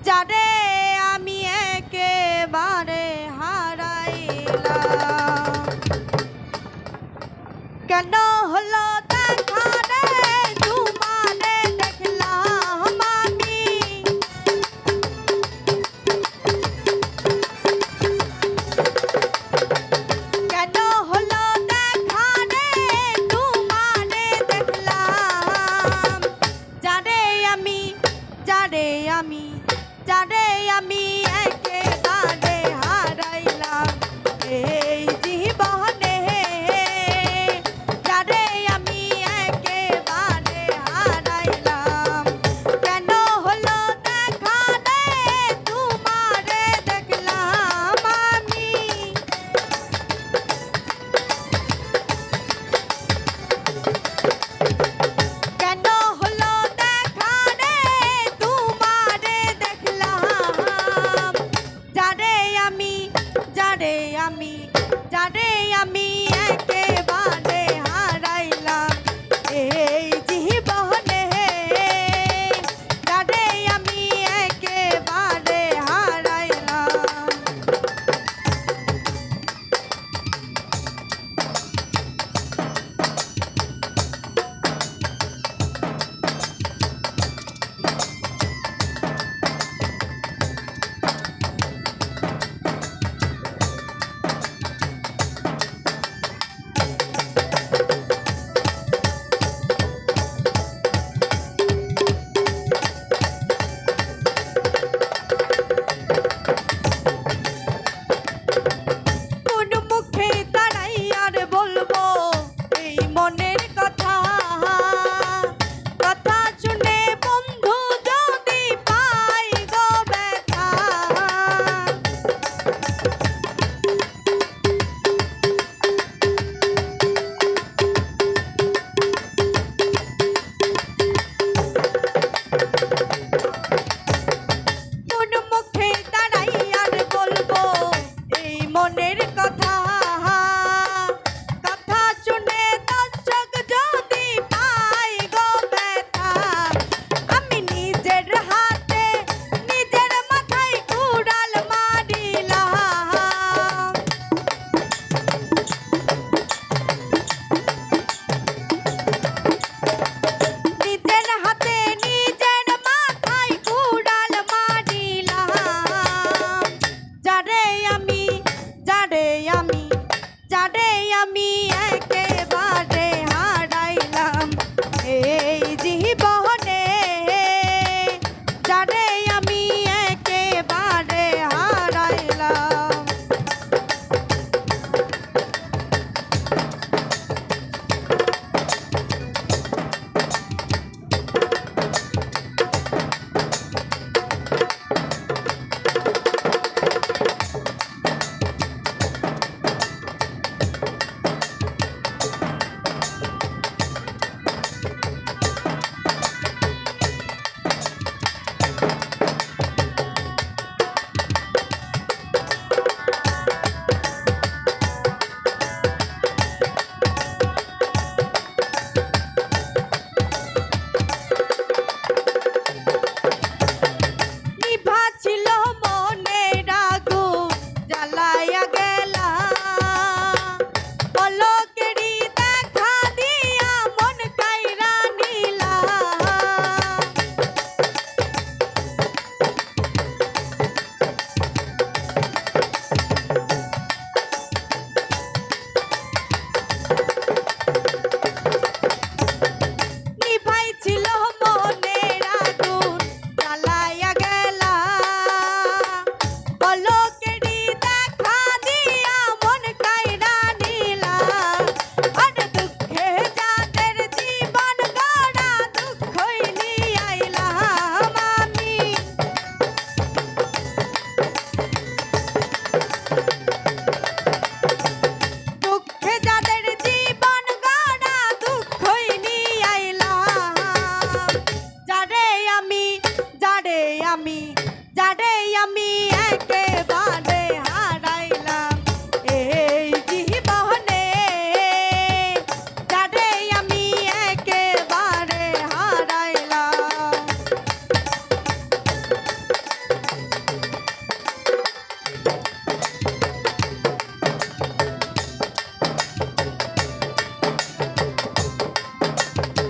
যারে আমি একেবারে হারাইলাম। কেন হলো দেখা রে তোমারে দেখলাম আমি, কেন হলো দেখা রে তোমারে দেখলাম। যারে আমি যারে আমি যারে আমি একেবারে হারাইলাম এই জীবনে, যারে আমি একেবারে হারাইলাম। কেন হলো দেখা রে তোমারে দেখলাম আমি, কেন হলো দেখা রে তোমারে দেখলাম। যারে আমি যারে আমি যারে আমি একেবারে হারাইলাম এই জীবনে, যারে আমি একেবারে হারাইলাম। কোন মুখে দাঁড়াই আর বলবো এই মনের কথা, কথা শুনে বন্ধু যদি পাই গো ব্যথা। কোন মুখে দাঁড়াই আর বলবো এই মনের কথা, কথা শুনে দর্শক যদি পাই গো ব্যথা। আমি নিজের হাতে নিজের মাথায় কুড়াল মারিলাম, নিজের হাতে নিজের মাথায় কুড়াল মারিলাম। যারে আমি যারে আমি যারে আমি একে